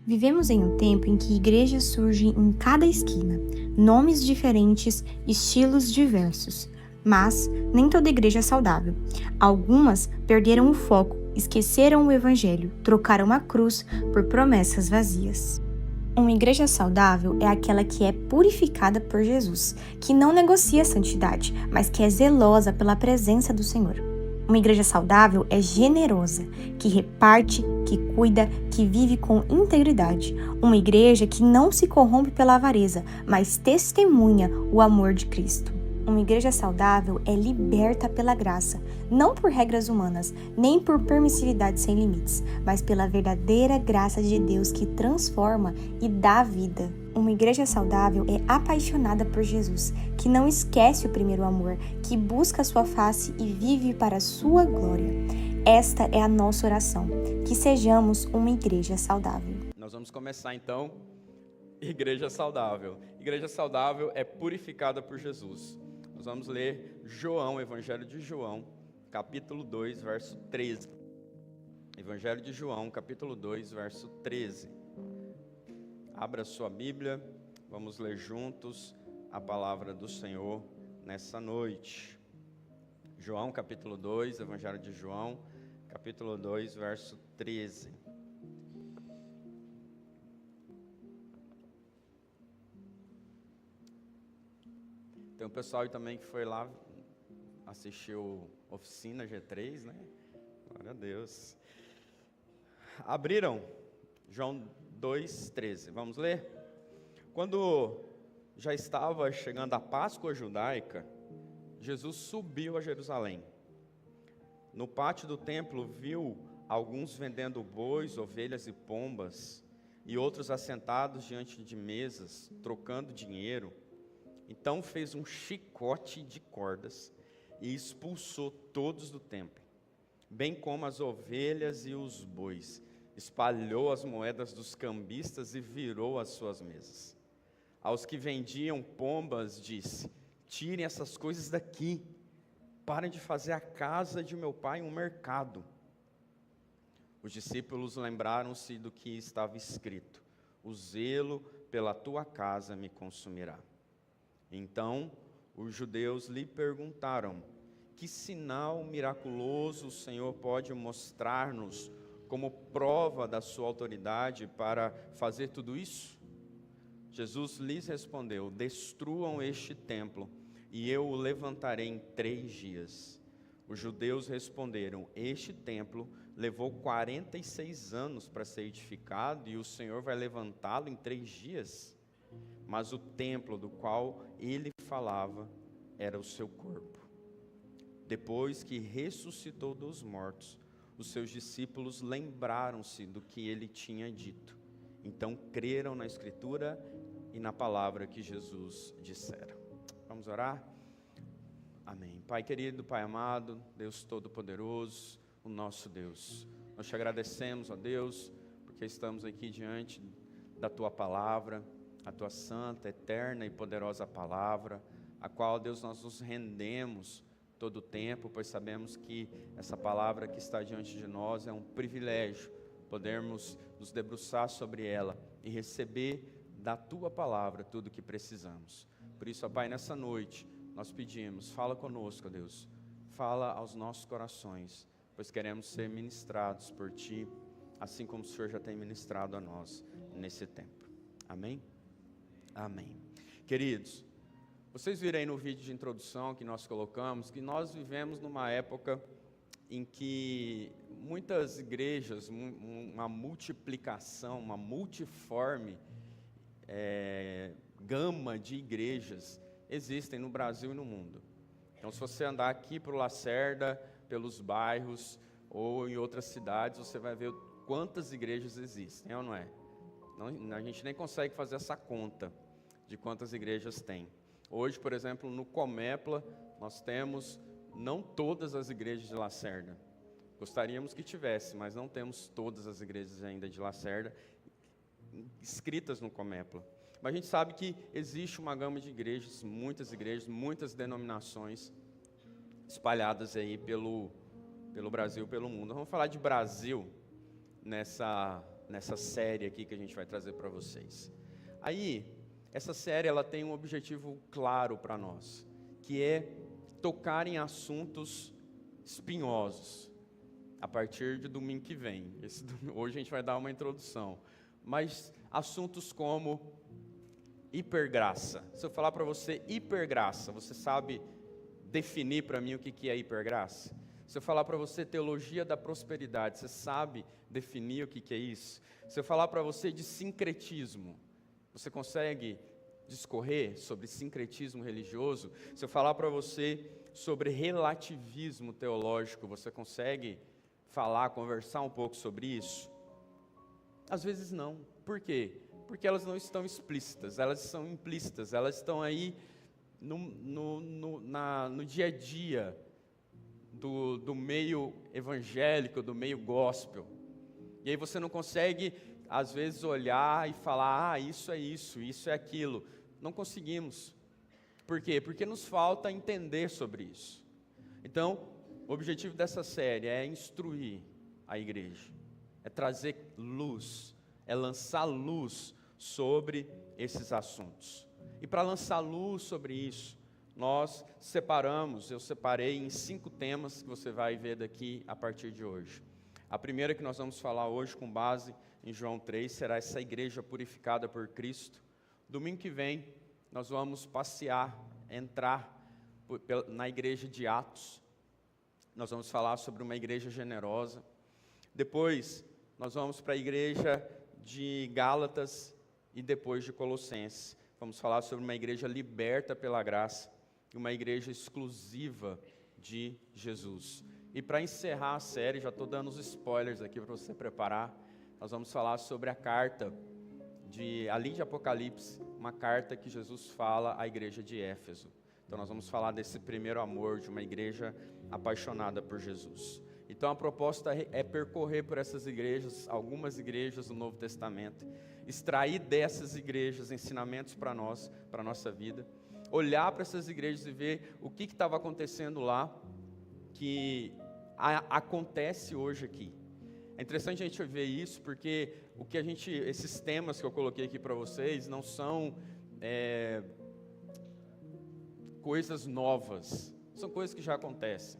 Vivemos em um tempo em que igrejas surgem em cada esquina, nomes diferentes, estilos diversos. Mas nem toda igreja é saudável. Algumas perderam o foco, esqueceram o evangelho, trocaram a cruz por promessas vazias. Uma igreja saudável é aquela que é purificada por Jesus, que não negocia a santidade, mas que é zelosa pela presença do Senhor. Uma igreja saudável é generosa, que reparte, que cuida, que vive com integridade. Uma igreja que não se corrompe pela avareza, mas testemunha o amor de Cristo. Uma igreja saudável é liberta pela graça, não por regras humanas, nem por permissividade sem limites, mas pela verdadeira graça de Deus que transforma e dá vida. Uma igreja saudável é apaixonada por Jesus, que não esquece o primeiro amor, que busca a sua face e vive para a sua glória. Esta é a nossa oração, que sejamos uma igreja saudável. Nós vamos começar então, igreja saudável. Igreja saudável é purificada por Jesus. Nós vamos ler João, Evangelho de João, capítulo 2, verso 13. Evangelho de João, capítulo 2, verso 13. Abra sua Bíblia, vamos ler juntos a palavra do Senhor nessa noite. João, capítulo 2, Evangelho de João, capítulo 2, verso 13. Tem um pessoal aí também que foi lá, assistiu Oficina G3, né? Glória a Deus. Abriram João 2,13. Vamos ler? Quando já estava chegando a Páscoa judaica, Jesus subiu a Jerusalém. No pátio do templo viu alguns vendendo bois, ovelhas e pombas, e outros assentados diante de mesas, trocando dinheiro. Então fez um chicote de cordas e expulsou todos do templo, bem como as ovelhas e os bois. Espalhou as moedas dos cambistas e virou as suas mesas. Aos que vendiam pombas disse: tirem essas coisas daqui, parem de fazer a casa de meu pai um mercado. Os discípulos lembraram-se do que estava escrito: o zelo pela tua casa me consumirá. Então os judeus lhe perguntaram: que sinal miraculoso o Senhor pode mostrar-nos como prova da sua autoridade para fazer tudo isso? Jesus lhes respondeu: destruam este templo e eu o levantarei em 3 dias. Os judeus responderam: este templo levou 46 anos para ser edificado e o Senhor vai levantá-lo em 3 dias? Mas o templo do qual ele falava era o seu corpo. Depois que ressuscitou dos mortos, os seus discípulos lembraram-se do que ele tinha dito. Então creram na Escritura e na palavra que Jesus dissera. Vamos orar? Amém. Pai querido, Pai amado, Deus Todo-Poderoso, o nosso Deus. Nós te agradecemos, ó Deus, porque estamos aqui diante da Tua palavra, a Tua santa, eterna e poderosa palavra, a qual, Deus, nós nos rendemos todo o tempo, pois sabemos que essa palavra que está diante de nós é um privilégio, podermos nos debruçar sobre ela e receber da Tua palavra tudo o que precisamos. Por isso, ó Pai, nessa noite, nós pedimos, fala conosco, ó Deus, fala aos nossos corações, pois queremos ser ministrados por Ti, assim como o Senhor já tem ministrado a nós nesse tempo. Amém? Amém. Queridos, vocês viram aí no vídeo de introdução que nós colocamos, que nós vivemos numa época em que muitas igrejas, uma multiplicação, uma multiforme gama de igrejas existem no Brasil e no mundo. Então, se você andar aqui para o Lacerda, pelos bairros ou em outras cidades, você vai ver quantas igrejas existem, é ou não é? Não, a gente nem consegue fazer essa conta de quantas igrejas tem. Hoje, por exemplo, no Comepla, nós temos não todas as igrejas de Lacerda. Gostaríamos que tivesse, mas não temos todas as igrejas ainda de Lacerda inscritas no Comepla. Mas a gente sabe que existe uma gama de igrejas, muitas denominações espalhadas aí pelo Brasil, pelo mundo. Vamos falar de Brasil nessa nessa série aqui que a gente vai trazer para vocês. Aí, essa série ela tem um objetivo claro para nós, que é tocar em assuntos espinhosos, a partir de domingo que vem. Hoje a gente vai dar uma introdução, mas assuntos como hipergraça. Se eu falar para você hipergraça, você sabe definir para mim o que é hipergraça? Se eu falar para você teologia da prosperidade, você sabe definir o que é isso? Se eu falar para você de sincretismo, você consegue discorrer sobre sincretismo religioso? Se eu falar para você sobre relativismo teológico, você consegue falar, conversar um pouco sobre isso? Às vezes não. Por quê? Porque elas não estão explícitas, elas são implícitas, elas estão aí no dia a dia do meio evangélico, do meio gospel. E aí você não consegue, às vezes, olhar e falar, isso é isso, isso é aquilo. Não conseguimos. Por quê? Porque nos falta entender sobre isso. Então, o objetivo dessa série é instruir a igreja, é trazer luz, é lançar luz sobre esses assuntos. E para lançar luz sobre isso, eu separei em 5 temas que você vai ver daqui a partir de hoje. A primeira que nós vamos falar hoje, com base em João 3, será essa igreja purificada por Cristo. Domingo que vem, nós vamos entrar na igreja de Atos. Nós vamos falar sobre uma igreja generosa. Depois, nós vamos para a igreja de Gálatas e depois de Colossenses. Vamos falar sobre uma igreja liberta pela graça e uma igreja exclusiva de Jesus. E para encerrar a série, já estou dando os spoilers aqui para você preparar, nós vamos falar sobre a carta ali de Apocalipse, uma carta que Jesus fala à igreja de Éfeso. Então nós vamos falar desse primeiro amor de uma igreja apaixonada por Jesus. Então a proposta é percorrer por essas igrejas, algumas igrejas do Novo Testamento, extrair dessas igrejas ensinamentos para nós, para a nossa vida, olhar para essas igrejas e ver o que estava acontecendo lá, que acontece hoje aqui. É interessante a gente ver isso, porque esses temas que eu coloquei aqui para vocês não são coisas novas, são coisas que já acontecem.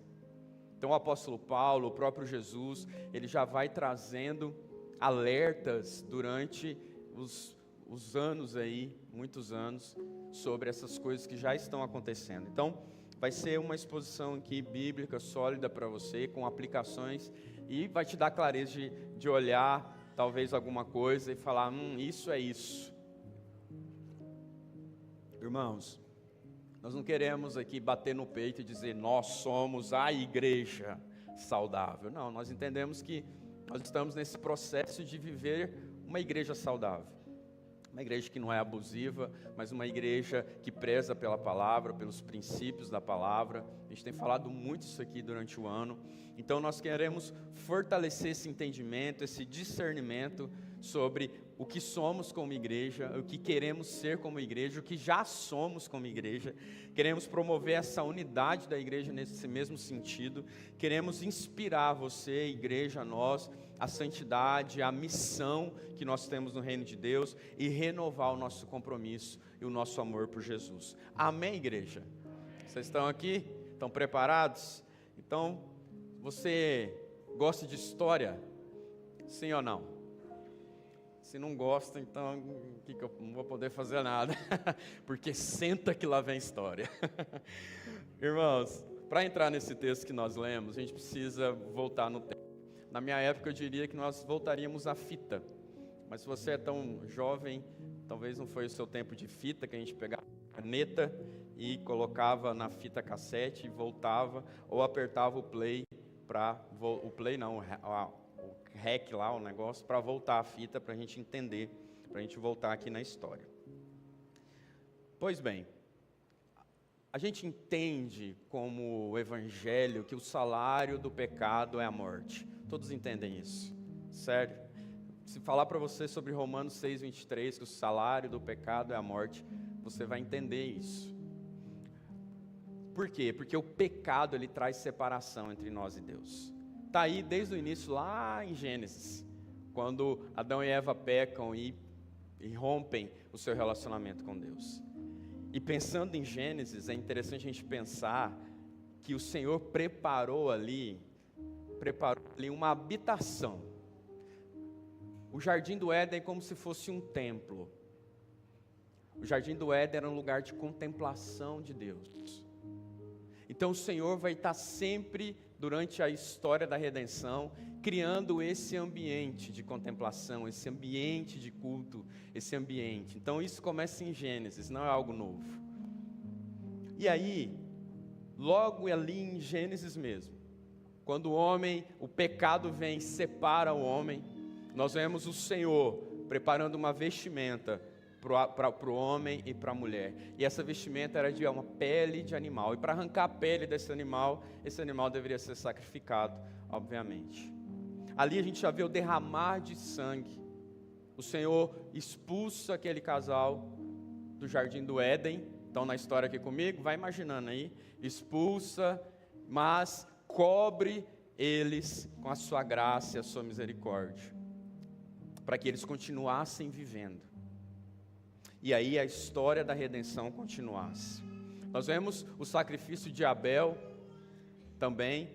Então o apóstolo Paulo, o próprio Jesus, ele já vai trazendo alertas durante os anos aí, muitos anos, sobre essas coisas que já estão acontecendo. Então, vai ser uma exposição aqui bíblica, sólida para você, com aplicações, e vai te dar clareza de olhar, talvez, alguma coisa e falar, isso é isso. Irmãos, nós não queremos aqui bater no peito e dizer, nós somos a igreja saudável. Não, nós entendemos que nós estamos nesse processo de viver uma igreja saudável. Uma igreja que não é abusiva, mas uma igreja que preza pela palavra, pelos princípios da palavra. A gente tem falado muito isso aqui durante o ano. Então nós queremos fortalecer esse entendimento, esse discernimento sobre o que somos como igreja, o que queremos ser como igreja, o que já somos como igreja. Queremos promover essa unidade da igreja nesse mesmo sentido. Queremos inspirar você, igreja, nós, a santidade, a missão que nós temos no reino de Deus e renovar o nosso compromisso e o nosso amor por Jesus. Amém, igreja? Vocês estão aqui? Estão preparados? Então, você gosta de história? Sim ou não? Se não gosta, então que eu não vou poder fazer nada, porque senta que lá vem história. Irmãos, para entrar nesse texto que nós lemos, a gente precisa voltar no tempo. Na minha época eu diria que nós voltaríamos à fita, mas se você é tão jovem, talvez não foi o seu tempo de fita, que a gente pegava a caneta e colocava na fita cassete e voltava, ou apertava o play, o REC lá, o negócio, para voltar a fita, para a gente entender, para a gente voltar aqui na história. Pois bem, a gente entende como o evangelho que o salário do pecado é a morte. Todos entendem isso, sério? Se falar para você sobre Romanos 6:23, que o salário do pecado é a morte, você vai entender isso. Por quê? Porque o pecado, ele traz separação entre nós e Deus. Está aí desde o início, lá em Gênesis, quando Adão e Eva pecam e rompem o seu relacionamento com Deus. E pensando em Gênesis, é interessante a gente pensar que o Senhor preparou ali uma habitação. O Jardim do Éden é como se fosse um templo. O Jardim do Éden era um lugar de contemplação de Deus. Então o Senhor vai estar sempre, durante a história da redenção, criando esse ambiente de contemplação, esse ambiente de culto, esse ambiente. Então isso começa em Gênesis, não é algo novo. E aí, logo ali em Gênesis mesmo, quando o pecado vem e separa o homem, nós vemos o Senhor preparando uma vestimenta para o homem e para a mulher. E essa vestimenta era de uma pele de animal. E para arrancar a pele desse animal, esse animal deveria ser sacrificado, obviamente. Ali a gente já vê o derramar de sangue. O Senhor expulsa aquele casal do Jardim do Éden. Estão na história aqui comigo? Vai imaginando aí. Expulsa, mas cobre eles com a sua graça e a sua misericórdia, para que eles continuassem vivendo. E aí a história da redenção continuasse. Nós vemos o sacrifício de Abel também.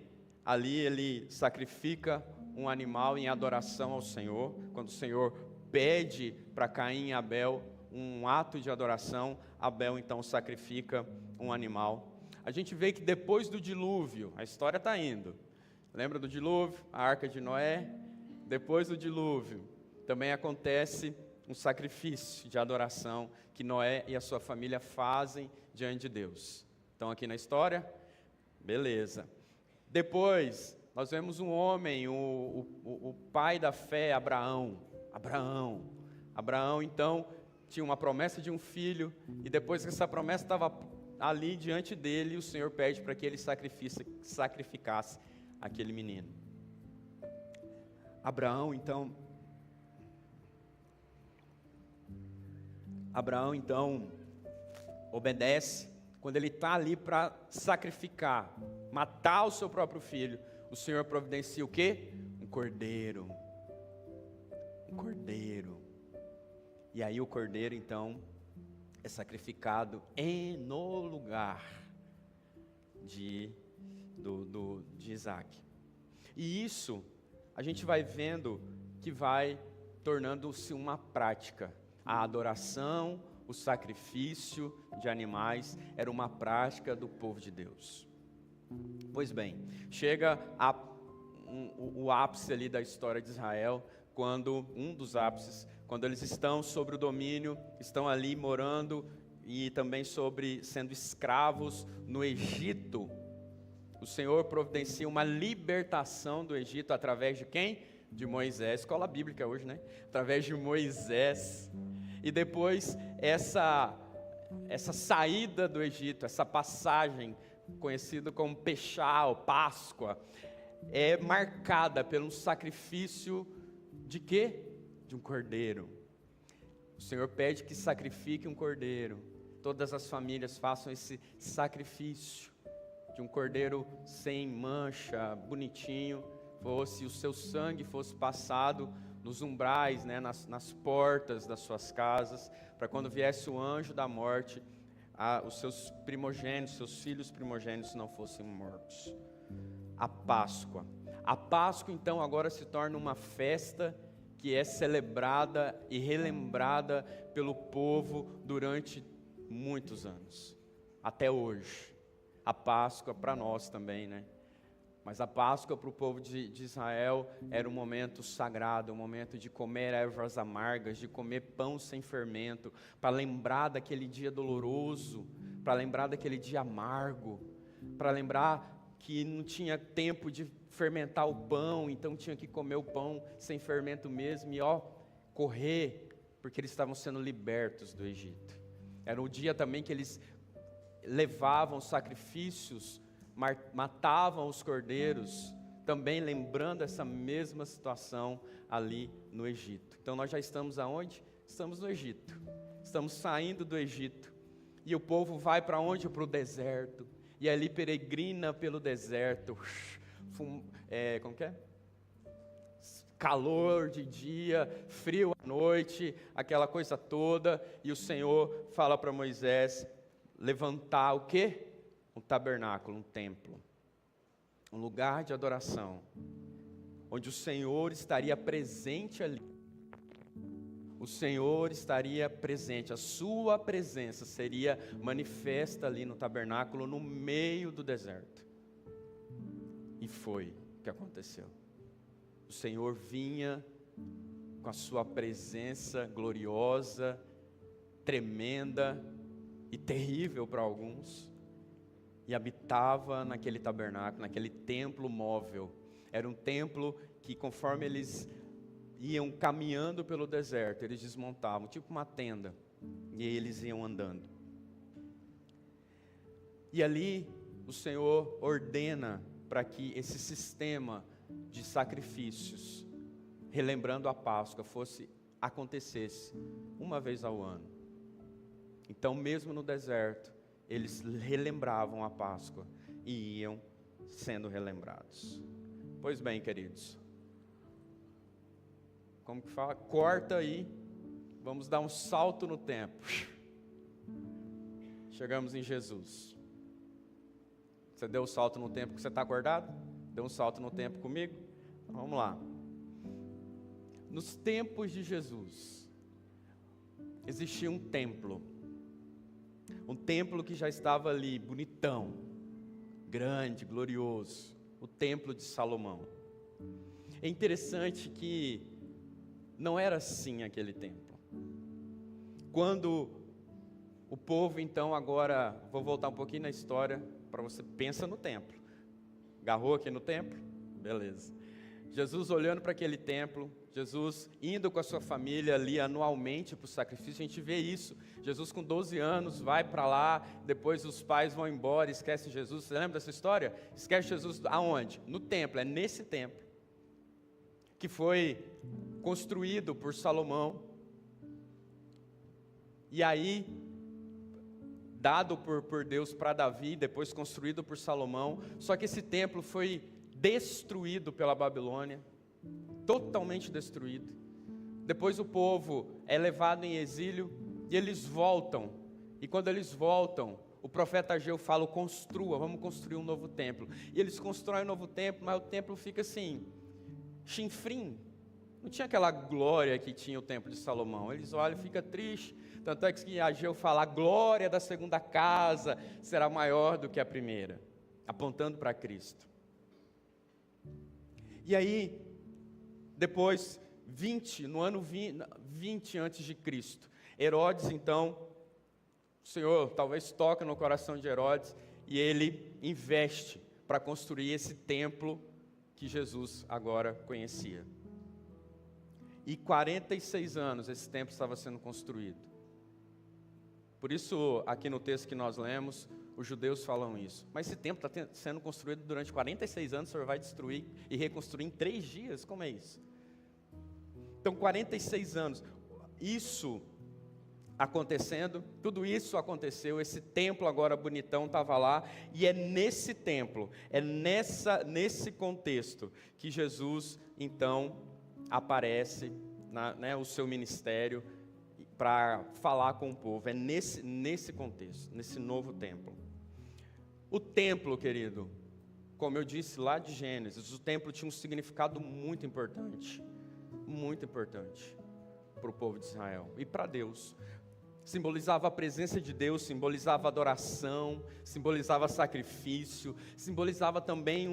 Ali ele sacrifica um animal em adoração ao Senhor. Quando o Senhor pede para Caim e Abel um ato de adoração, Abel então sacrifica um animal. A gente vê que depois do dilúvio, a história está indo. Lembra do dilúvio? A arca de Noé? Depois do dilúvio, também acontece um sacrifício de adoração que Noé e a sua família fazem diante de Deus. Estão aqui na história? Beleza. Depois, nós vemos um homem, o pai da fé, Abraão, então, tinha uma promessa de um filho, e depois que essa promessa estava ali diante dele, o Senhor pede para que ele sacrificasse aquele menino. Abraão, então, obedece. Quando ele está ali para sacrificar, matar o seu próprio filho, o Senhor providencia o quê? Um cordeiro. E aí o cordeiro, então, é sacrificado no lugar de Isaac. E isso, a gente vai vendo que vai tornando-se uma prática. A adoração, o sacrifício de animais era uma prática do povo de Deus. Pois bem, chega o ápice ali da história de Israel, um dos ápices, quando eles estão sobre o domínio, estão ali morando e também sendo escravos no Egito. O Senhor providencia uma libertação do Egito através de quem? De Moisés, escola bíblica hoje, né? Através de Moisés. E depois essa saída do Egito, essa passagem conhecida como Peshá, ou Páscoa, é marcada pelo sacrifício de quê? De um cordeiro. O Senhor pede que sacrifique um cordeiro. Todas as famílias façam esse sacrifício de um cordeiro sem mancha, bonitinho, o seu sangue fosse passado nos umbrais, né, nas portas das suas casas, para quando viesse o anjo da morte, os seus primogênitos, seus filhos primogênitos não fossem mortos. A Páscoa, então, agora se torna uma festa que é celebrada e relembrada pelo povo durante muitos anos, até hoje. A Páscoa para nós também, né? Mas a Páscoa para o povo de Israel era um momento sagrado, um momento de comer ervas amargas, de comer pão sem fermento, para lembrar daquele dia doloroso, para lembrar daquele dia amargo, para lembrar que não tinha tempo de fermentar o pão, então tinha que comer o pão sem fermento mesmo e correr, porque eles estavam sendo libertos do Egito. Era o dia também que eles levavam sacrifícios, matavam os cordeiros, também lembrando essa mesma situação ali no Egito. Então nós já estamos aonde? Estamos no Egito. Estamos saindo do Egito. E o povo vai para onde? Para o deserto. E ali peregrina pelo deserto. Como que é? calor de dia, frio à noite, aquela coisa toda, e o Senhor fala para Moisés levantar o quê? Um tabernáculo, um templo, um lugar de adoração, onde o Senhor estaria presente ali. O Senhor estaria presente, a sua presença seria manifesta ali no tabernáculo, no meio do deserto. E foi o que aconteceu. O Senhor vinha com a sua presença gloriosa, tremenda e terrível para alguns, e habitava naquele tabernáculo, naquele templo móvel. Era um templo que, conforme eles iam caminhando pelo deserto, eles desmontavam, tipo uma tenda, e aí eles iam andando. E ali o Senhor ordena para que esse sistema de sacrifícios, relembrando a Páscoa, acontecesse uma vez ao ano. Então, mesmo no deserto, eles relembravam a Páscoa e iam sendo relembrados. Pois bem, queridos, como que fala? Corta aí, vamos dar um salto no tempo. Chegamos em Jesus. Você deu um salto no tempo que você está acordado? Deu um salto no tempo comigo? Então, vamos lá. Nos tempos de Jesus, existia um templo que já estava ali, bonitão, grande, glorioso, o templo de Salomão. É interessante que não era assim aquele templo. Quando o povo, então, agora, vou voltar um pouquinho na história, para você, pensa no templo. Agarrou aqui no templo? Beleza. Jesus olhando para aquele templo, Jesus indo com a sua família ali anualmente para o sacrifício, a gente vê isso. Jesus com 12 anos vai para lá, depois os pais vão embora, esquecem Jesus. Você lembra dessa história? Esquece Jesus aonde? No templo, é nesse templo, que foi construído por Salomão. E aí, dado por Deus para Davi, depois construído por Salomão. Só que esse templo foi destruído pela Babilônia, totalmente destruído. Depois o povo é levado em exílio e eles voltam. E quando eles voltam, o profeta Ageu fala: construa, vamos construir um novo templo. E eles constroem um novo templo, mas o templo fica assim, chinfrim. Não tinha aquela glória que tinha o templo de Salomão. Eles olham e ficam tristes. Tanto é que Ageu fala: a glória da segunda casa será maior do que a primeira, apontando para Cristo. E aí, depois, no ano 20 antes de Cristo, Herodes, então, o Senhor talvez toca no coração de Herodes, e ele investe para construir esse templo que Jesus agora conhecia. E 46 anos esse templo estava sendo construído. Por isso, aqui no texto que nós lemos, os judeus falam isso. Mas esse templo está sendo construído durante 46 anos, o Senhor vai destruir e reconstruir em 3 dias? Como é isso? Então, 46 anos. Isso acontecendo, tudo isso aconteceu, esse templo agora bonitão estava lá, e é nesse templo, é nesse contexto que Jesus, então, aparece, o seu ministério, para falar com o povo. É nesse contexto, nesse novo templo. O templo, querido, como eu disse lá de Gênesis, o templo tinha um significado muito importante para o povo de Israel e para Deus. Simbolizava a presença de Deus, simbolizava adoração, simbolizava sacrifício, simbolizava também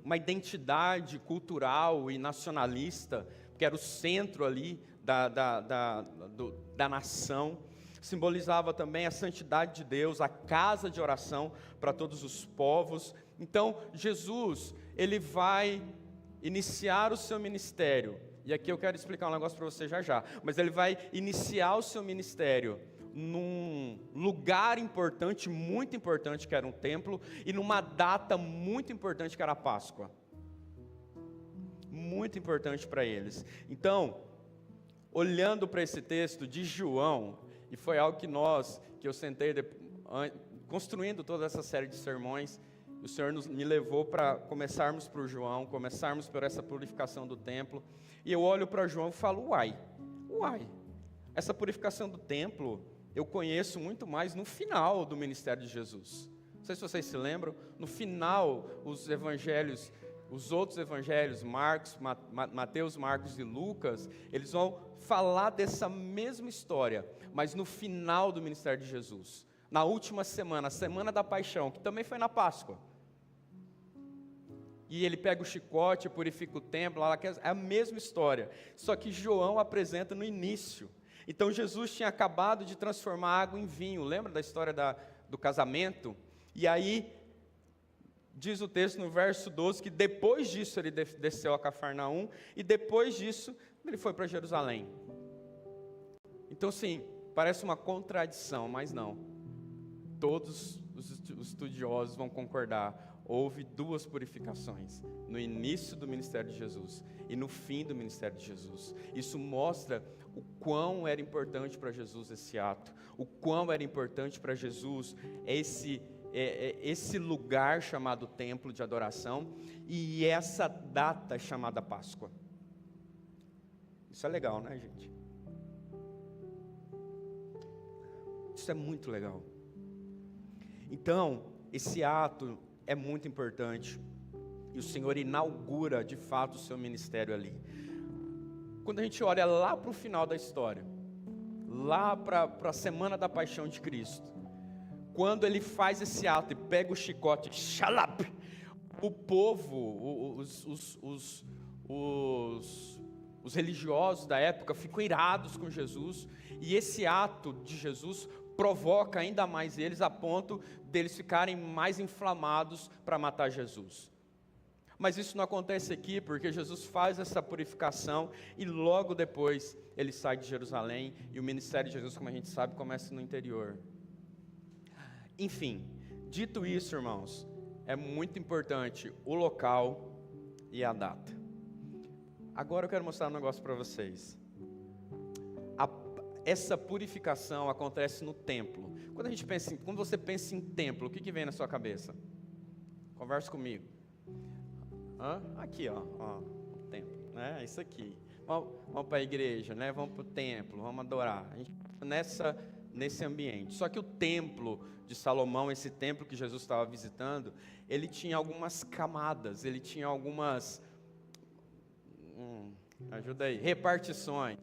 uma identidade cultural e nacionalista, que era o centro ali da nação. Simbolizava também a santidade de Deus, a casa de oração para todos os povos. Então, Jesus, ele vai iniciar o seu ministério, e aqui eu quero explicar um negócio para você já, mas ele vai iniciar o seu ministério num lugar importante, muito importante, que era um templo, e numa data muito importante, que era a Páscoa. Muito importante para eles. Então, olhando para esse texto de João, e foi algo que eu sentei construindo toda essa série de sermões, O Senhor me levou para começarmos por João, começarmos por essa purificação do templo. E eu olho para João e falo, uai, essa purificação do templo eu conheço muito mais no final do ministério de Jesus. Não sei se vocês se lembram, no final os outros evangelhos, Mateus, Marcos e Lucas, eles vão falar dessa mesma história, mas no final do ministério de Jesus. Na última semana, a semana da paixão, que também foi na Páscoa. E ele pega o chicote, purifica o templo, é a mesma história. Só que João apresenta no início. Então Jesus tinha acabado de transformar água em vinho. Lembra da história do casamento? E aí, diz o texto no verso 12, que depois disso ele desceu a Cafarnaum, e depois disso ele foi para Jerusalém. Então sim, parece uma contradição, mas não. Todos os estudiosos vão concordar. Houve duas purificações, no início do ministério de Jesus e no fim do ministério de Jesus. Isso mostra o quão era importante para Jesus esse ato, o quão era importante para Jesus esse lugar chamado templo de adoração e essa data chamada Páscoa. Isso é legal, né, gente? Isso é muito legal. Então, esse ato é muito importante e o Senhor inaugura de fato o seu ministério ali. Quando a gente olha lá para o final da história, lá para a semana da paixão de Cristo, quando ele faz esse ato e pega o chicote, xalap, o povo, os religiosos da época ficam irados com Jesus, e esse ato de Jesus provoca ainda mais eles, a ponto deles ficarem mais inflamados para matar Jesus. Mas isso não acontece aqui, porque Jesus faz essa purificação e logo depois ele sai de Jerusalém, e o ministério de Jesus, como a gente sabe, começa no interior. Enfim, dito isso, irmãos, é muito importante o local e a data. Agora eu quero mostrar um negócio para vocês. Essa purificação acontece no templo. Quando você pensa em templo, o que vem na sua cabeça? Conversa comigo. Aqui, ó, o templo, né? Isso aqui. Vamos para a igreja, né? Vamos para o templo, vamos adorar. A gente nesse ambiente. Só que o templo de Salomão, esse templo que Jesus estava visitando, ele tinha algumas camadas, ele tinha algumas, ajuda aí, repartições.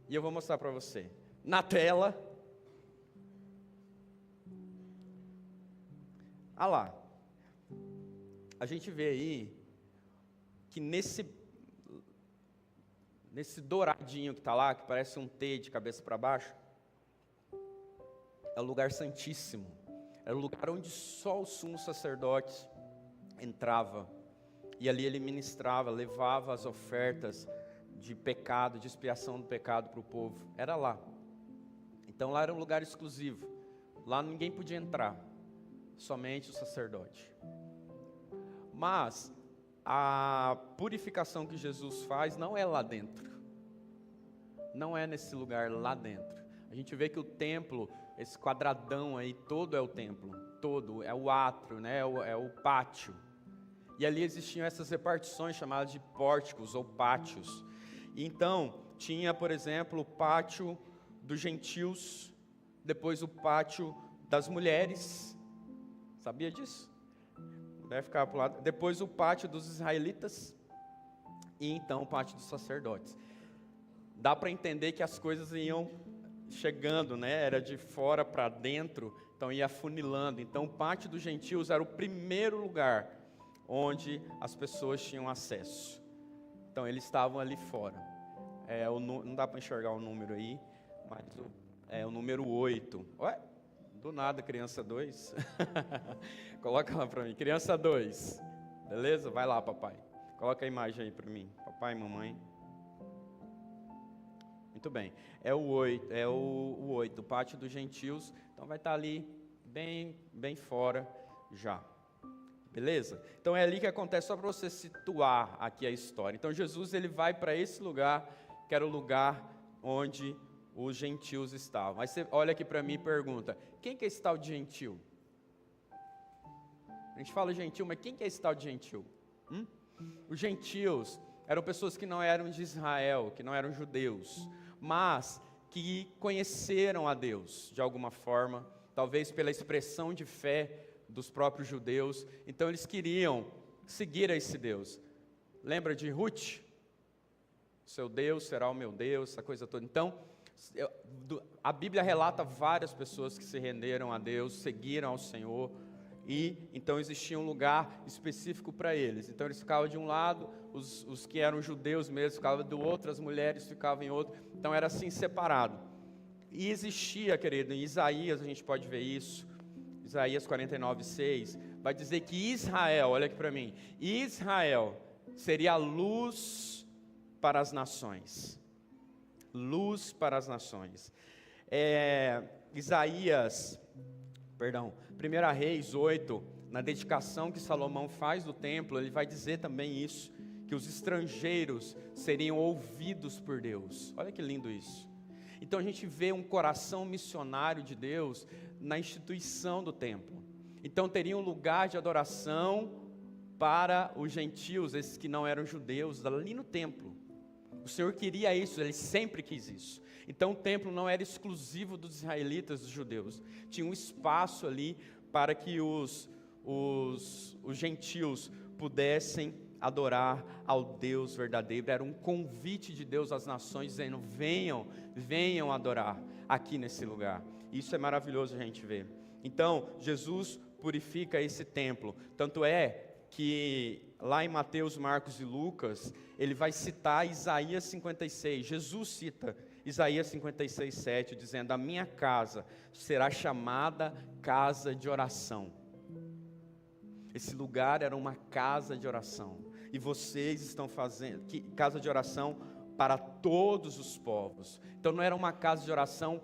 E eu vou mostrar para você. Na tela. Lá. A gente vê aí que nesse douradinho que está lá, que parece um T de cabeça para baixo, é o lugar santíssimo. Era o lugar onde só o sumo sacerdote entrava. E ali ele ministrava, levava as ofertas de pecado, de expiação do pecado para o povo. Era lá. Então lá era um lugar exclusivo. Lá ninguém podia entrar, somente o sacerdote. Mas a purificação que Jesus faz não é lá dentro. Não é nesse lugar lá dentro. A gente vê que o templo, esse quadradão aí, todo é o templo. Todo, é o átrio, né? É o pátio. E ali existiam essas repartições chamadas de pórticos ou pátios. Então, tinha, por exemplo, o pátio dos gentios, depois o pátio das mulheres. Sabia disso? Deve ficar para o lado. Depois o pátio dos israelitas e então o pátio dos sacerdotes. Dá para entender que as coisas iam chegando, né? Era de fora para dentro, então ia afunilando. Então o pátio dos gentios era o primeiro lugar onde as pessoas tinham acesso. Então eles estavam ali fora. Não dá para enxergar o número aí, mas o número 8. Ué? Do nada, criança 2. Coloca lá para mim, criança 2. Beleza? Vai lá, papai. Coloca a imagem aí para mim, papai e mamãe. Muito bem. É o 8, o pátio dos gentios. Então vai estar ali, bem fora já. Beleza? Então é ali que acontece, só para você situar aqui a história. Então Jesus ele vai para esse lugar, que era o lugar onde os gentios estavam. Aí você olha aqui para mim e pergunta, quem que é esse tal de gentil? A gente fala gentil, mas quem que é esse tal de gentil? Os gentios eram pessoas que não eram de Israel, que não eram judeus, mas que conheceram a Deus de alguma forma, talvez pela expressão de fé dos próprios judeus. Então eles queriam seguir a esse Deus. Lembra de Ruth? Seu Deus será o meu Deus, essa coisa toda. Então, a Bíblia relata várias pessoas que se renderam a Deus, seguiram ao Senhor, e então existia um lugar específico para eles. Então eles ficavam de um lado, os que eram judeus mesmo ficavam do outro, as mulheres ficavam em outro. Então era assim separado. E existia, querido, em Isaías a gente pode ver isso, Isaías 49:6, vai dizer que Israel, olha aqui para mim, Israel seria a luz para as nações. Luz para as nações. 1 Reis 8, na dedicação que Salomão faz do templo, ele vai dizer também isso, que os estrangeiros seriam ouvidos por Deus. Olha que lindo isso. Então a gente vê um coração missionário de Deus na instituição do templo. Então teria um lugar de adoração para os gentios, esses que não eram judeus, ali no templo. O Senhor queria isso, Ele sempre quis isso. Então o templo não era exclusivo dos israelitas, dos judeus. Tinha um espaço ali para que os gentios pudessem adorar ao Deus verdadeiro. Era um convite de Deus às nações, dizendo: venham adorar aqui nesse lugar. Isso é maravilhoso a gente ver. Então Jesus purifica esse templo. Tanto é que lá em Mateus, Marcos e Lucas, ele vai citar Isaías 56, Jesus cita Isaías 56, 7, dizendo: a minha casa será chamada casa de oração. Esse lugar era uma casa de oração, e vocês estão fazendo casa de oração para todos os povos. Então não era uma casa de oração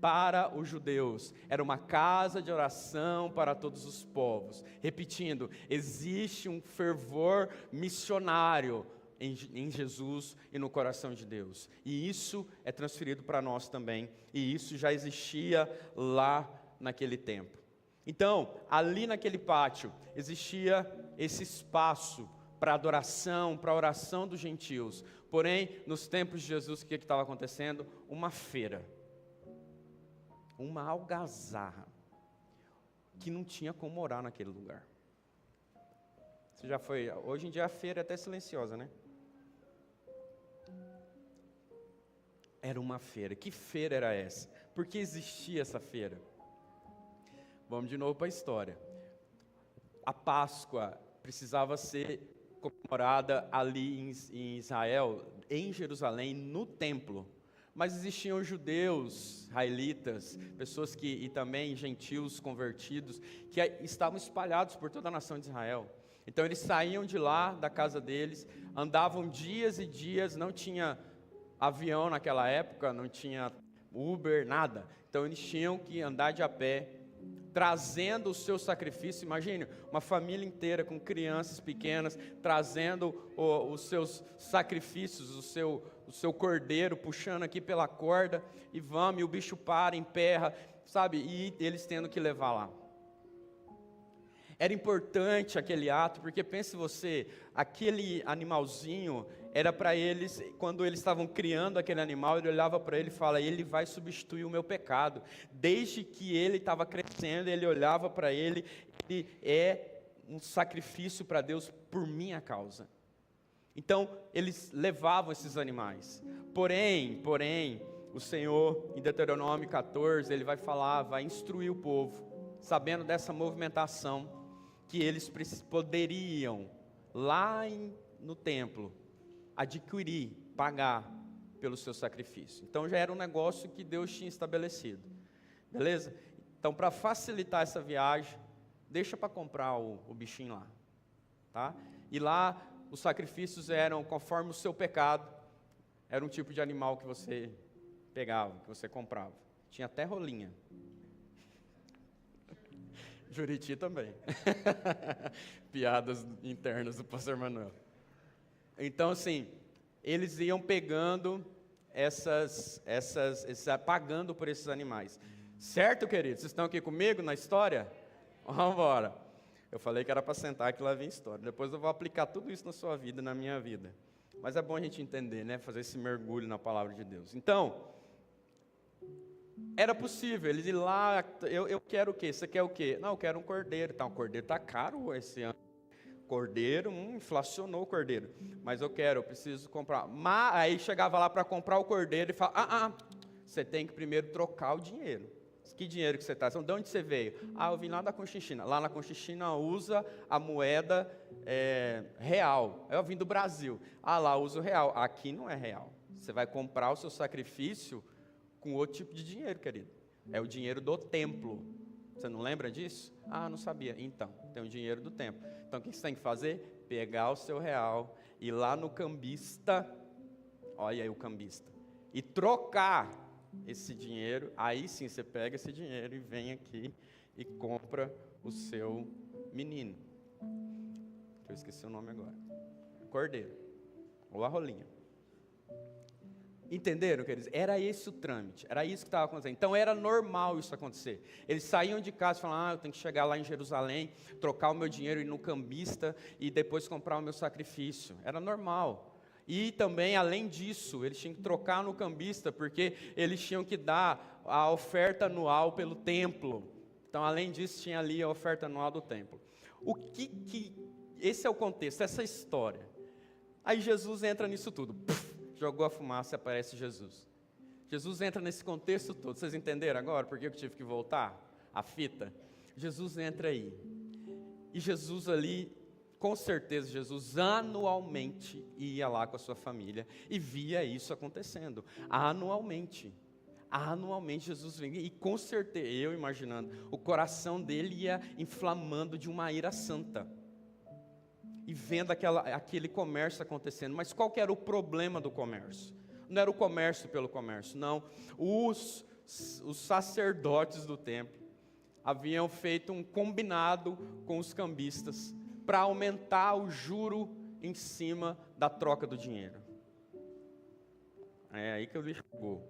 para os judeus, era uma casa de oração para todos os povos. Repetindo, existe um fervor missionário em Jesus e no coração de Deus, e isso é transferido para nós também, e isso já existia lá naquele tempo. Então, ali naquele pátio, existia esse espaço para adoração, para a oração dos gentios. Porém, nos tempos de Jesus, o que estava acontecendo? Uma feira, uma algazarra, que não tinha como orar naquele lugar. Você já foi? Hoje em dia a feira é até silenciosa, né? Era uma feira. Que feira era essa? Por que existia essa feira? Vamos de novo para a história. A Páscoa precisava ser comemorada ali em Israel, em Jerusalém, no templo. Mas existiam judeus, israelitas, pessoas e também gentios convertidos, que estavam espalhados por toda a nação de Israel. Então eles saíam de lá, da casa deles, andavam dias e dias, não tinha avião naquela época, não tinha Uber, nada. Então eles tinham que andar de a pé, trazendo o seu sacrifício. Imagine, uma família inteira com crianças pequenas, trazendo os seus sacrifícios, o seu cordeiro, puxando aqui pela corda, e o bicho para, emperra, sabe, e eles tendo que levar lá. Era importante aquele ato, porque pense você, aquele animalzinho era para eles, quando eles estavam criando aquele animal, ele olhava para ele e fala: ele vai substituir o meu pecado. Desde que ele estava crescendo, ele olhava para ele é um sacrifício para Deus por minha causa. Então, eles levavam esses animais. Porém, o Senhor, em Deuteronômio 14, ele vai falar, vai instruir o povo, sabendo dessa movimentação, que eles poderiam, lá no templo, adquirir, pagar pelo seu sacrifício. Então já era um negócio que Deus tinha estabelecido, beleza? Então, para facilitar essa viagem, deixa para comprar o bichinho lá, tá? E lá os sacrifícios eram conforme o seu pecado, era um tipo de animal que você pegava, que você comprava. Tinha até rolinha. Juriti também. Piadas internas do pastor Manuel. Então, assim, eles iam pegando pagando por esses animais. Certo, queridos? Vocês estão aqui comigo na história? Vamos embora. Eu falei que era para sentar aqui e lá vem história. Depois eu vou aplicar tudo isso na sua vida, na minha vida. Mas é bom a gente entender, né? Fazer esse mergulho na palavra de Deus. Então, era possível eles ir lá, eu quero o quê? Você quer o quê? Não, eu quero um cordeiro. Tá, um cordeiro está caro esse ano. Cordeiro, inflacionou o cordeiro. Mas eu preciso comprar. Mas aí chegava lá para comprar o cordeiro e falava, você tem que primeiro trocar o dinheiro. Que dinheiro que você está? De onde você veio? Eu vim lá da Conchinchina. Lá na Conchinchina usa a moeda real. Eu vim do Brasil. Lá usa o real. Aqui não é real. Você vai comprar o seu sacrifício com outro tipo de dinheiro, querido. É o dinheiro do templo. Você não lembra disso? Não sabia. Então, tem o dinheiro do templo. Então, o que você tem que fazer? Pegar o seu real, ir lá no cambista, olha aí o cambista, e trocar esse dinheiro. Aí sim, você pega esse dinheiro e vem aqui e compra o seu menino. Eu esqueci o nome agora. Cordeiro. Ou a rolinha. Entenderam, queridos? Era esse o trâmite, era isso que estava acontecendo. Então era normal isso acontecer. Eles saíam de casa e falavam, eu tenho que chegar lá em Jerusalém, trocar o meu dinheiro, ir no cambista e depois comprar o meu sacrifício. Era normal. E também, além disso, eles tinham que trocar no cambista, porque eles tinham que dar a oferta anual pelo templo. Então, além disso, tinha ali a oferta anual do templo. Esse é o contexto, essa história. Aí Jesus entra nisso tudo. Jogou a fumaça e aparece Jesus. Jesus entra nesse contexto todo. Vocês entenderam agora por que eu tive que voltar a fita? Jesus entra aí. E Jesus ali, com certeza, Jesus anualmente ia lá com a sua família e via isso acontecendo. Anualmente Jesus vinha e com certeza, eu imaginando, o coração dele ia inflamando de uma ira santa. E vendo aquele comércio acontecendo. Mas qual que era o problema do comércio? Não era o comércio pelo comércio, não. Os sacerdotes do templo haviam feito um combinado com os cambistas para aumentar o juro em cima da troca do dinheiro. É aí que o bicho pegou.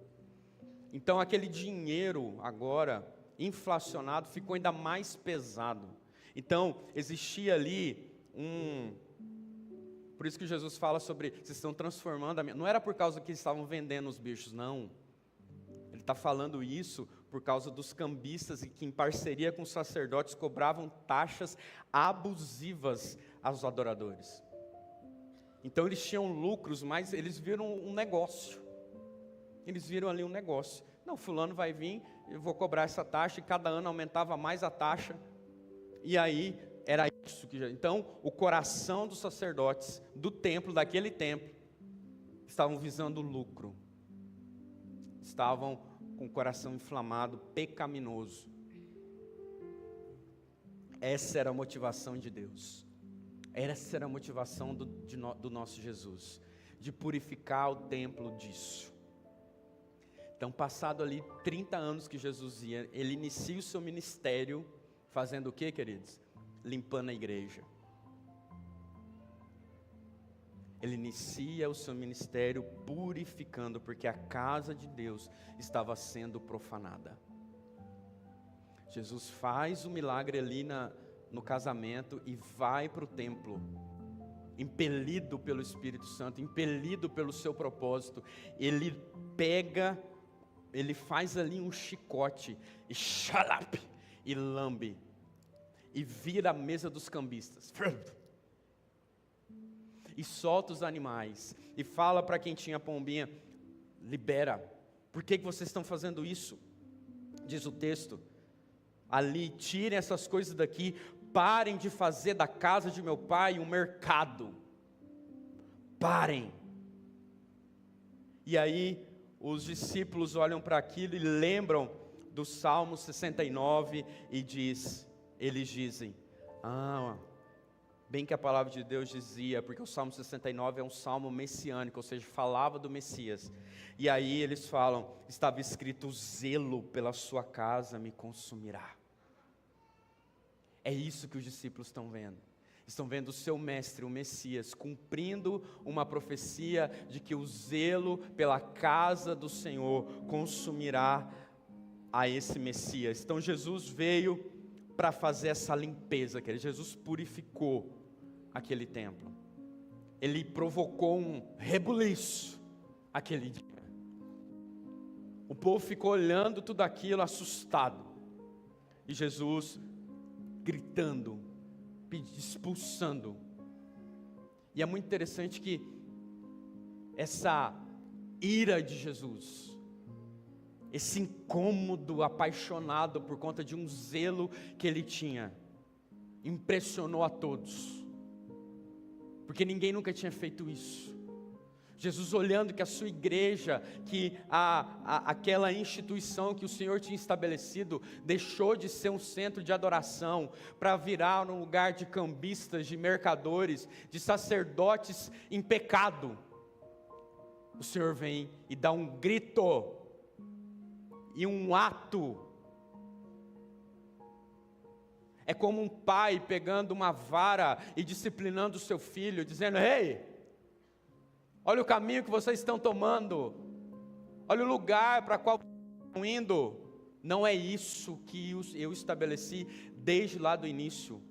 Então aquele dinheiro agora inflacionado ficou ainda mais pesado. Então existia ali por isso que Jesus fala sobre, vocês estão transformando não era por causa que eles estavam vendendo os bichos, não. Ele está falando isso por causa dos cambistas e que em parceria com os sacerdotes cobravam taxas abusivas aos adoradores. Então eles tinham lucros, mas eles viram um negócio. Eles viram ali um negócio. Não, fulano vai vir, eu vou cobrar essa taxa, e cada ano aumentava mais a taxa. E aí era isso que então o coração dos sacerdotes do templo, daquele templo, estavam visando lucro. Estavam com o coração inflamado, pecaminoso. Essa era a motivação de Deus. Essa era a motivação do nosso Jesus, de purificar o templo disso. Então, passado ali 30 anos que Jesus ia, ele inicia o seu ministério, fazendo o quê, queridos? Limpando a igreja. Ele inicia o seu ministério purificando, porque a casa de Deus estava sendo profanada. Jesus faz o milagre ali no casamento e vai para o templo, impelido pelo Espírito Santo, impelido pelo seu propósito. Ele faz ali um chicote, e xalap, e lambe, e vira a mesa dos cambistas, e solta os animais, e fala para quem tinha pombinha, libera. Por que vocês estão fazendo isso? Diz o texto, ali, tirem essas coisas daqui, parem de fazer da casa de meu pai um mercado, parem. E aí, os discípulos olham para aquilo e lembram do Salmo 69 e eles dizem, bem que a palavra de Deus dizia, porque o Salmo 69 é um salmo messiânico, ou seja, falava do Messias. E aí eles falam, estava escrito, o zelo pela sua casa me consumirá. É isso que os discípulos estão vendo. Estão vendo o seu mestre, o Messias, cumprindo uma profecia de que o zelo pela casa do Senhor consumirá a esse Messias. Então Jesus veio para fazer essa limpeza, querido. Jesus purificou aquele templo. Ele provocou um rebuliço aquele dia. O povo ficou olhando tudo aquilo assustado. E Jesus gritando, expulsando. E é muito interessante que essa ira de Jesus, esse incômodo apaixonado por conta de um zelo que ele tinha, impressionou a todos. Porque ninguém nunca tinha feito isso. Jesus olhando que a sua igreja, que aquela instituição que o Senhor tinha estabelecido, deixou de ser um centro de adoração, para virar um lugar de cambistas, de mercadores, de sacerdotes em pecado. O Senhor vem e dá um grito, e um ato. É como um pai pegando uma vara e disciplinando o seu filho, dizendo: ei, olha o caminho que vocês estão tomando, olha o lugar para qual estão indo. Não é isso que eu estabeleci desde lá do início.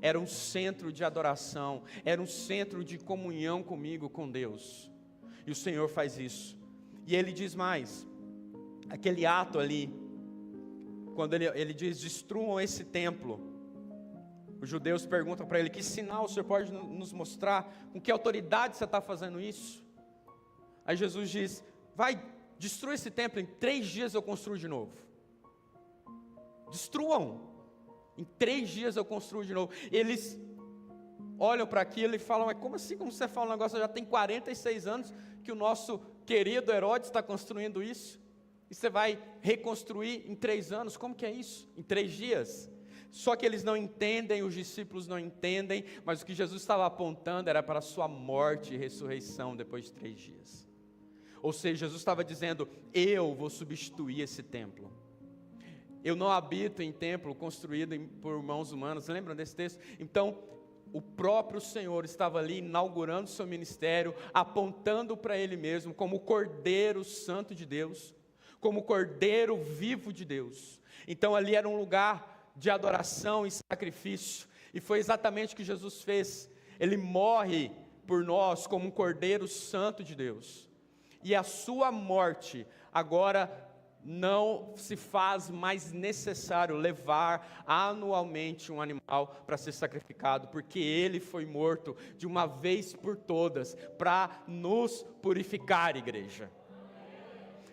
Era um centro de adoração, era um centro de comunhão comigo, com Deus. E o Senhor faz isso. E Ele diz mais, aquele ato ali, quando ele diz: destruam esse templo. Os judeus perguntam para ele: que sinal o Senhor pode nos mostrar? Com que autoridade você está fazendo isso? Aí Jesus diz: vai, destrua esse templo, em 3 dias eu construo de novo. Destruam, em 3 dias eu construo de novo. Eles olham para aquilo e falam: mas como assim, como você fala um negócio, já tem 46 anos que o nosso querido Herodes está construindo isso, e você vai reconstruir em 3 anos, como que é isso? Em 3 dias? Só que eles não entendem, os discípulos não entendem, mas o que Jesus estava apontando era para a sua morte e ressurreição depois de 3 dias. Ou seja, Jesus estava dizendo: eu vou substituir esse templo. Eu não habito em templo construído por mãos humanas. Lembram desse texto? Então, o próprio Senhor estava ali inaugurando o seu ministério, apontando para Ele mesmo como o Cordeiro Santo de Deus, como o Cordeiro vivo de Deus. Então ali era um lugar de adoração e sacrifício, e foi exatamente o que Jesus fez. Ele morre por nós como um Cordeiro Santo de Deus, e a sua morte agora não se faz mais necessário levar anualmente um animal para ser sacrificado, porque ele foi morto de uma vez por todas, para nos purificar, igreja.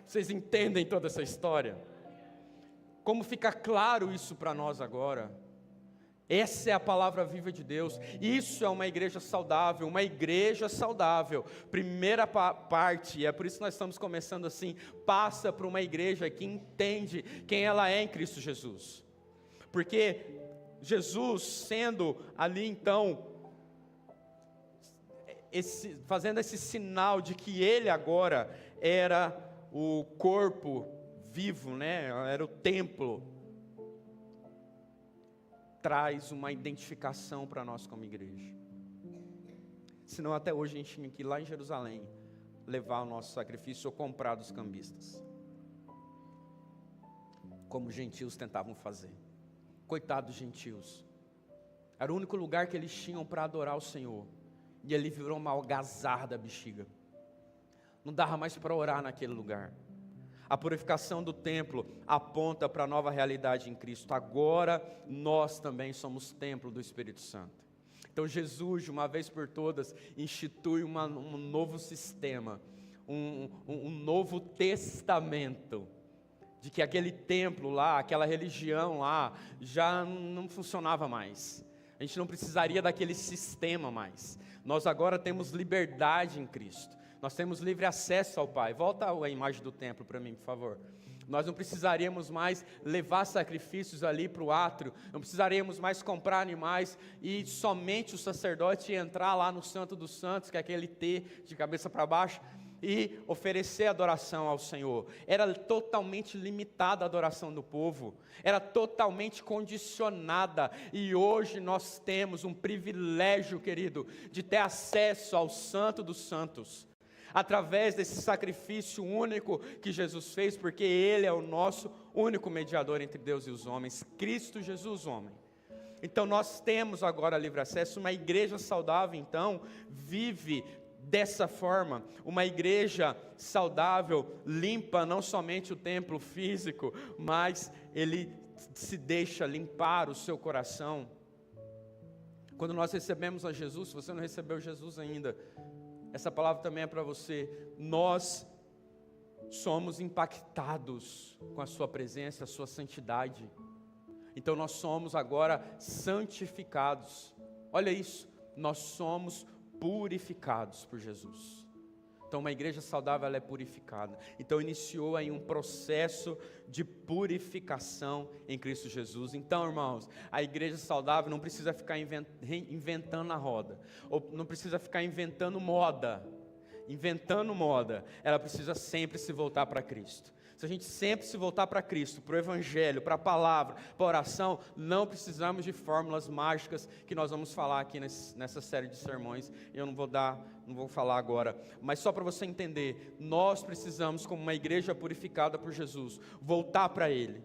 Vocês entendem toda essa história? Como fica claro isso para nós agora? Essa é a palavra viva de Deus. Isso é uma igreja saudável, uma igreja saudável. Primeira parte, e é por isso que nós estamos começando assim, passa para uma igreja que entende quem ela é em Cristo Jesus. Porque Jesus, sendo ali então, fazendo esse sinal de que Ele agora era o corpo vivo, né? Era o templo, traz uma identificação para nós como igreja. Senão até hoje a gente tinha que ir lá em Jerusalém levar o nosso sacrifício ou comprar dos cambistas, como os gentios tentavam fazer. Coitados dos gentios, era o único lugar que eles tinham para adorar o Senhor, e ele virou uma algazarra da bexiga. Não dava mais para orar naquele lugar. A purificação do templo aponta para a nova realidade em Cristo. Agora nós também somos templo do Espírito Santo. Então Jesus, de uma vez por todas, institui um novo sistema, um novo testamento, de que aquele templo lá, aquela religião lá, já não funcionava mais. A gente não precisaria daquele sistema mais. Nós agora temos liberdade em Cristo. Nós temos livre acesso ao Pai. Volta a imagem do templo para mim, por favor. Nós não precisaríamos mais levar sacrifícios ali para o átrio, não precisaríamos mais comprar animais e somente o sacerdote ia entrar lá no Santo dos Santos, que é aquele T de cabeça para baixo, e oferecer adoração ao Senhor. Era totalmente limitada a adoração do povo, era totalmente condicionada, e hoje nós temos um privilégio, querido, de ter acesso ao Santo dos Santos. através desse sacrifício único que Jesus fez, porque Ele é o nosso único mediador entre Deus e os homens, Cristo Jesus, homem. Então nós temos agora livre acesso. Uma igreja saudável, então, vive dessa forma. Uma igreja saudável limpa não somente o templo físico, mas ele se deixa limpar o seu coração. Quando nós recebemos a Jesus, se você não recebeu Jesus ainda, essa palavra também é para você. Nós somos impactados com a sua presença, a sua santidade. Então nós somos agora santificados. Olha isso, nós somos purificados por Jesus. Então uma igreja saudável, ela é purificada. Então iniciou aí um processo de purificação em Cristo Jesus. Então, irmãos, a igreja saudável não precisa ficar inventando a roda, ou não precisa ficar inventando moda. Ela precisa sempre se voltar para Cristo. Se a gente sempre se voltar para Cristo, para o Evangelho, para a palavra, para a oração, não precisamos de fórmulas mágicas que nós vamos falar aqui nessa série de sermões. Eu não vou falar agora, mas só para você entender, nós precisamos, como uma igreja purificada por Jesus, voltar para Ele,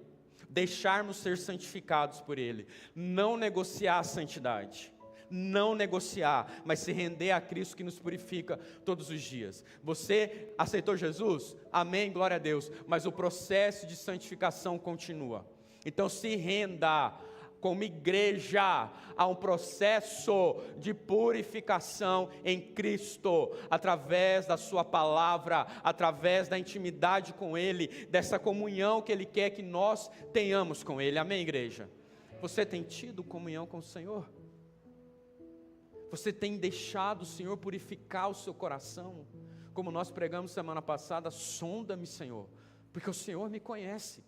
deixarmos ser santificados por Ele, não negociar a santidade. Não negociar, mas se render a Cristo que nos purifica todos os dias. Você aceitou Jesus? Amém, glória a Deus. Mas o processo de santificação continua. Então se renda como igreja a um processo de purificação em Cristo, através da sua palavra, através da intimidade com Ele, dessa comunhão que Ele quer que nós tenhamos com Ele. Amém, igreja? Você tem tido comunhão com o Senhor? Você tem deixado o Senhor purificar o seu coração? Como nós pregamos semana passada, sonda-me, Senhor, porque o Senhor me conhece.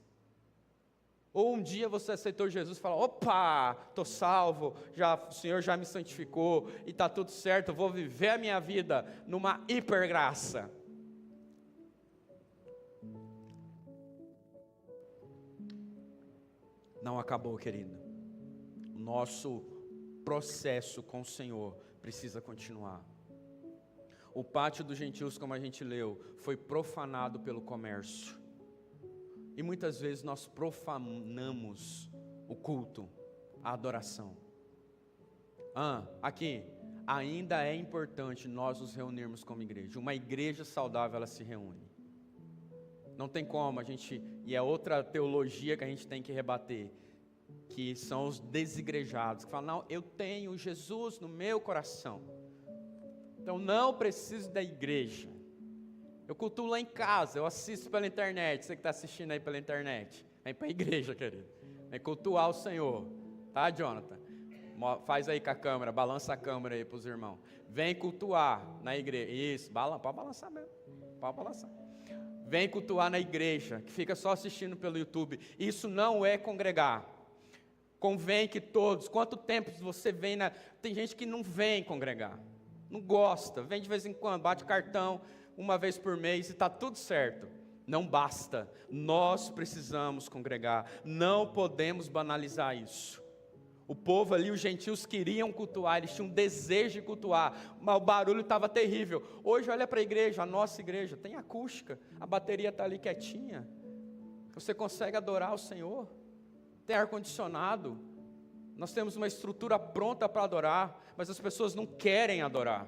Ou um dia você aceitou Jesus e fala, opa, estou salvo, o Senhor já me santificou, e está tudo certo, eu vou viver a minha vida numa hipergraça. Não acabou, querido. O nosso processo com o Senhor precisa continuar. O pátio dos gentios, como a gente leu, foi profanado pelo comércio. E muitas vezes nós profanamos o culto, a adoração. Aqui, ainda é importante nós nos reunirmos como igreja. Uma igreja saudável, ela se reúne. Não tem como e é outra teologia que a gente tem que rebater, que são os desigrejados, que falam, não, eu tenho Jesus no meu coração, então não preciso da igreja, eu cultuo lá em casa, eu assisto pela internet. Você que está assistindo aí pela internet, vem para a igreja, querido, vem cultuar o Senhor, tá, Jonathan? Faz aí com a câmera, balança a câmera aí para os irmãos, vem cultuar na igreja, isso, pode balançar mesmo, pode balançar. Vem cultuar na igreja, que fica só assistindo pelo YouTube, isso não é congregar. Convém que todos, quanto tempo você vem tem gente que não vem congregar, não gosta, vem de vez em quando, bate cartão uma vez por mês e está tudo certo. Não basta, nós precisamos congregar, não podemos banalizar isso. O povo ali, os gentios queriam cultuar, eles tinham um desejo de cultuar, mas o barulho estava terrível. Hoje olha para a igreja, a nossa igreja, tem acústica, a bateria está ali quietinha, você consegue adorar o Senhor. Tem ar-condicionado, nós temos uma estrutura pronta para adorar, mas as pessoas não querem adorar.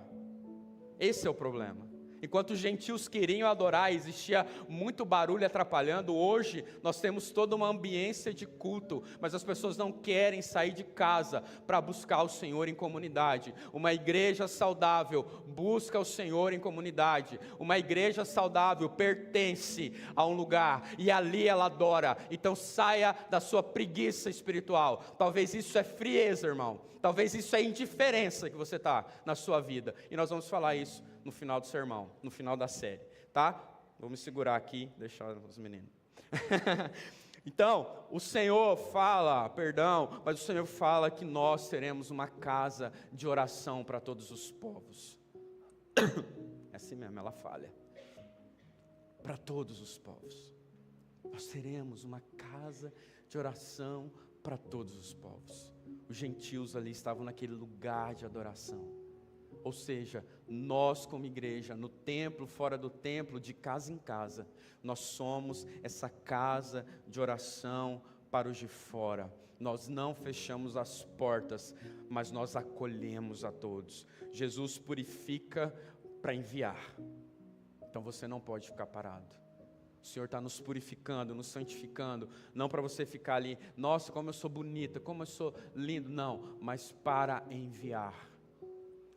Esse é o problema. Enquanto os gentios queriam adorar, existia muito barulho atrapalhando. Hoje nós temos toda uma ambiência de culto, mas as pessoas não querem sair de casa para buscar o Senhor em comunidade. Uma igreja saudável busca o Senhor em comunidade. Uma igreja saudável pertence a um lugar e ali ela adora. Então saia da sua preguiça espiritual. Talvez isso é frieza, irmão. Talvez isso é indiferença que você está na sua vida. E nós vamos falar isso no final do sermão, no final da série, tá? Vou me segurar aqui, deixar os meninos. Então, o Senhor fala, mas o Senhor fala que nós teremos uma casa de oração para todos os povos. É assim mesmo, ela falha. Para todos os povos. Nós teremos uma casa de oração para todos os povos. Os gentios ali estavam naquele lugar de adoração. Ou seja, nós como igreja, no templo, fora do templo, de casa em casa, nós somos essa casa de oração para os de fora. Nós não fechamos as portas, mas nós acolhemos a todos. Jesus purifica para enviar. Então você não pode ficar parado. O Senhor está nos purificando, nos santificando, não para você ficar ali, nossa, como eu sou bonita, como eu sou lindo, não, mas para enviar.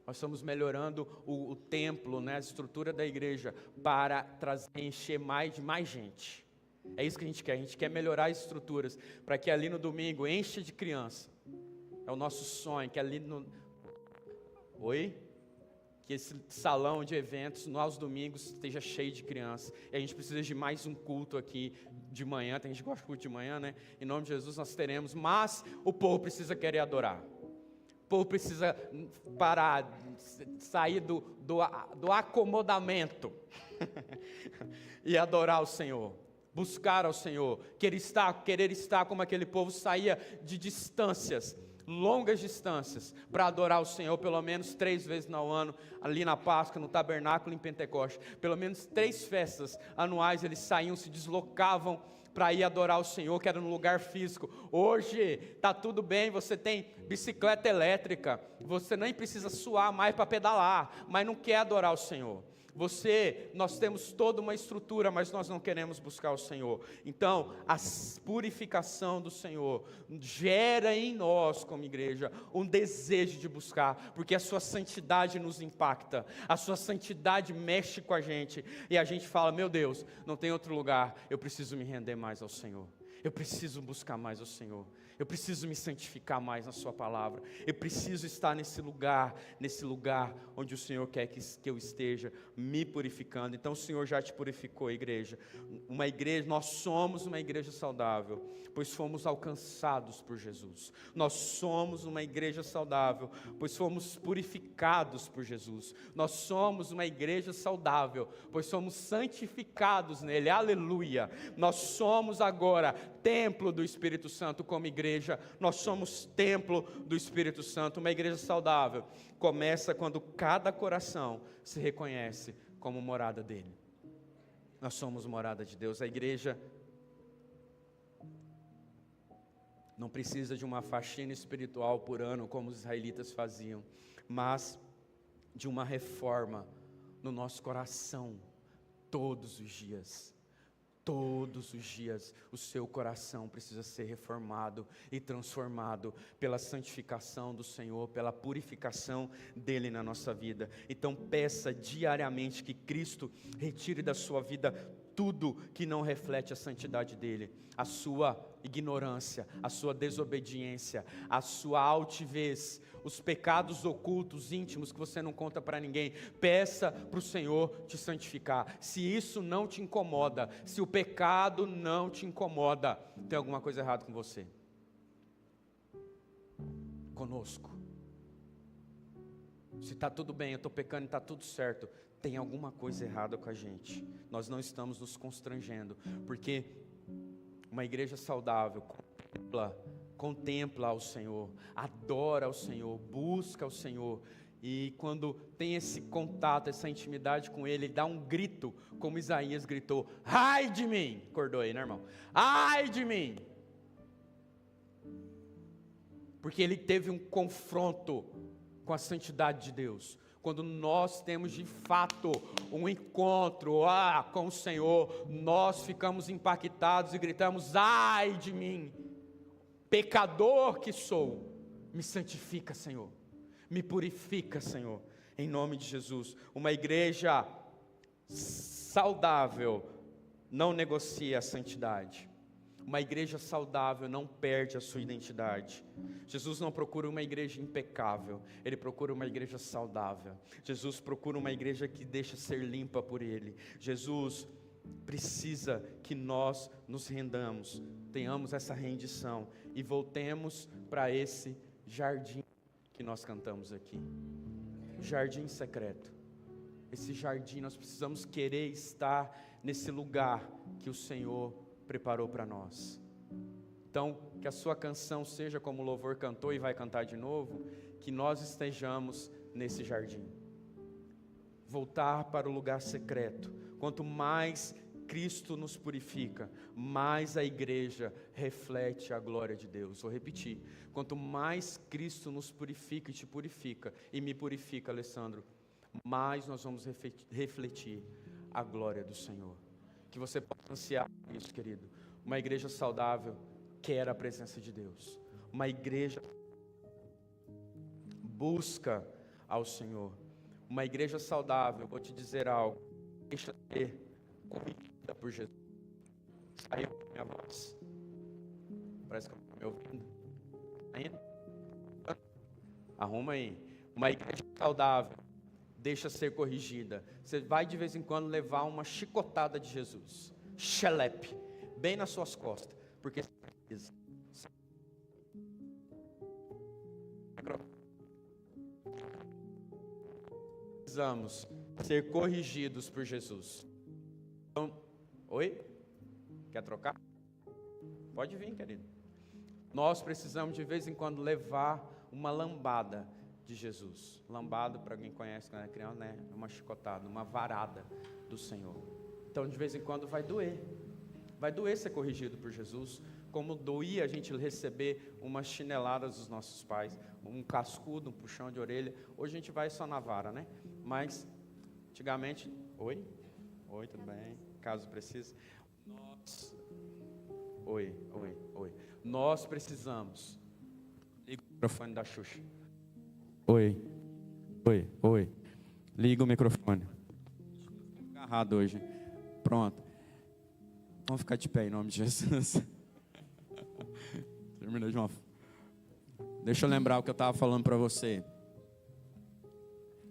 Nós estamos melhorando o templo, né, a estrutura da igreja, para encher mais gente. É isso que a gente quer melhorar as estruturas, para que ali no domingo encha de criança. É o nosso sonho, que ali no... Oi? Que esse salão de eventos, aos domingos, esteja cheio de crianças. E a gente precisa de mais um culto aqui de manhã, tem gente que gosta de culto de manhã, né? Em nome de Jesus nós teremos, mas o povo precisa querer adorar. O povo precisa parar, sair do acomodamento e adorar o Senhor, buscar ao Senhor, querer estar como aquele povo saía de distâncias, longas distâncias, para adorar o Senhor pelo menos 3 vezes no ano, ali na Páscoa, no tabernáculo, em Pentecostes. Pelo menos 3 festas anuais eles saíam, se deslocavam para ir adorar o Senhor, que era no lugar físico. Hoje está tudo bem, você tem bicicleta elétrica, você nem precisa suar mais para pedalar, mas não quer adorar o Senhor. Nós temos toda uma estrutura, mas nós não queremos buscar o Senhor. Então, a purificação do Senhor gera em nós, como igreja, um desejo de buscar, porque a sua santidade nos impacta, a sua santidade mexe com a gente, e a gente fala, meu Deus, não tem outro lugar, eu preciso me render mais ao Senhor. Eu preciso buscar mais o Senhor. Eu preciso me santificar mais na sua palavra. Eu preciso estar nesse lugar onde o Senhor quer que eu esteja, me purificando. Então o Senhor já te purificou, igreja. Nós somos uma igreja saudável, pois fomos alcançados por Jesus. Nós somos uma igreja saudável, pois fomos purificados por Jesus. Nós somos uma igreja saudável, pois somos santificados nele. Aleluia! Nós somos agora templo do Espírito Santo como igreja. Nós somos templo do Espírito Santo. Uma igreja saudável começa quando cada coração se reconhece como morada dele. Nós somos morada de Deus. A igreja não precisa de uma faxina espiritual por ano como os israelitas faziam, mas de uma reforma no nosso coração todos os dias. Todos os dias o seu coração precisa ser reformado e transformado pela santificação do Senhor, pela purificação dele na nossa vida. Então peça diariamente que Cristo retire da sua vida tudo que não reflete a santidade dele, a sua ignorância, a sua desobediência, a sua altivez, os pecados ocultos, íntimos que você não conta para ninguém. Peça para o Senhor te santificar. Se isso não te incomoda, se o pecado não te incomoda, tem alguma coisa errada com você, conosco. Se está tudo bem, eu estou pecando e está tudo certo, tem alguma coisa errada com a gente. Nós não estamos nos constrangendo, porque uma igreja saudável contempla ao Senhor, adora ao Senhor, busca ao Senhor, e quando tem esse contato, essa intimidade com Ele, dá um grito, como Isaías gritou, ai de mim, acordou aí, né, irmão? Ai de mim, porque ele teve um confronto com a santidade de Deus. Quando nós temos de fato um encontro com o Senhor, nós ficamos impactados e gritamos, ai de mim, pecador que sou, me santifica, Senhor, me purifica, Senhor, em nome de Jesus. Uma igreja saudável não negocia a santidade. Uma igreja saudável não perde a sua identidade. Jesus não procura uma igreja impecável, Ele procura uma igreja saudável. Jesus procura uma igreja que deixa ser limpa por Ele. Jesus precisa que nós nos rendamos, tenhamos essa rendição e voltemos para esse jardim que nós cantamos aqui. Jardim secreto. Esse jardim, nós precisamos querer estar nesse lugar que o Senhor preparou para nós. Então, que a sua canção seja como o louvor cantou e vai cantar de novo, que nós estejamos nesse jardim. voltar para o lugar secreto. Quanto mais Cristo nos purifica, mais a igreja reflete a glória de Deus. Vou repetir. Quanto mais Cristo nos purifica e te purifica, e me purifica, Alessandro, mais nós vamos refletir a glória do Senhor. Que você possa ansiar isso, querido. Uma igreja saudável quer a presença de Deus. Uma igreja busca ao Senhor. Uma igreja saudável, vou te dizer algo, deixa de ser corrigida por Jesus. Saiu minha voz? Parece que eu estou me ouvindo. Ainda? Arruma aí. Uma igreja saudável deixa ser corrigida. Você vai de vez em quando levar uma chicotada de Jesus. Xelepe, bem nas suas costas. Porque precisamos ser corrigidos por Jesus. Então, oi? Quer trocar? Pode vir, querido. Nós precisamos de vez em quando levar uma lambada de Jesus. Lambada, para quem conhece quando é criança, né? Uma chicotada, uma varada do Senhor. Então, de vez em quando vai doer. Vai doer ser corrigido por Jesus. Como doía a gente receber umas chineladas dos nossos pais, um cascudo, um puxão de orelha. Hoje a gente vai só na vara, né? Mas, antigamente... Oi? Oi, tudo bem? Caso precise. Oi. Nós precisamos... Liga o microfone da Xuxa. Oi. Liga o microfone. Agarrado hoje. Pronto. Vamos ficar de pé em nome de Jesus. Terminou de uma... Deixa eu lembrar o que eu estava falando para você.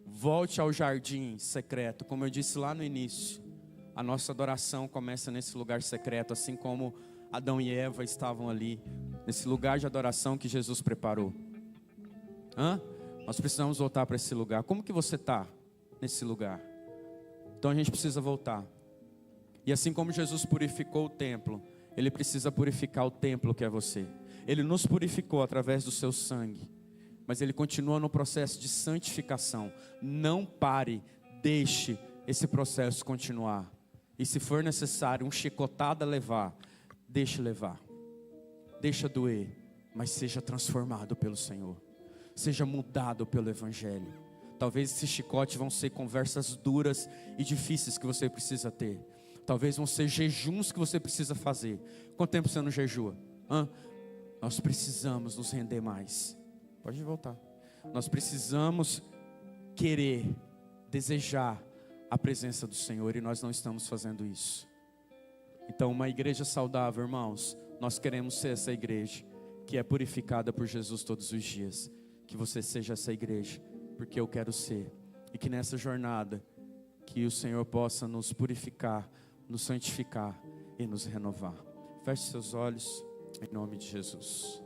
Volte ao jardim secreto. Como eu disse lá no início, a nossa adoração começa nesse lugar secreto, assim como Adão e Eva estavam ali, nesse lugar de adoração que Jesus preparou. Nós precisamos voltar para esse lugar. Como que você está nesse lugar? Então a gente precisa voltar. E assim como Jesus purificou o templo, Ele precisa purificar o templo que é você. Ele nos purificou através do seu sangue, mas Ele continua no processo de santificação. Não pare, deixe esse processo continuar. E se for necessário um chicotada levar, deixe levar. Deixa doer, mas seja transformado pelo Senhor. Seja mudado pelo Evangelho. Talvez esses chicotes vão ser conversas duras e difíceis que você precisa ter. Talvez vão ser jejuns que você precisa fazer. Quanto tempo você não jejua? Nós precisamos nos render mais. Pode voltar. Nós precisamos querer, desejar a presença do Senhor, e nós não estamos fazendo isso. Então, uma igreja saudável, irmãos, nós queremos ser essa igreja que é purificada por Jesus todos os dias. Que você seja essa igreja, porque eu quero ser. E que nessa jornada, que o Senhor possa nos purificar, nos santificar e nos renovar. Feche seus olhos, em nome de Jesus.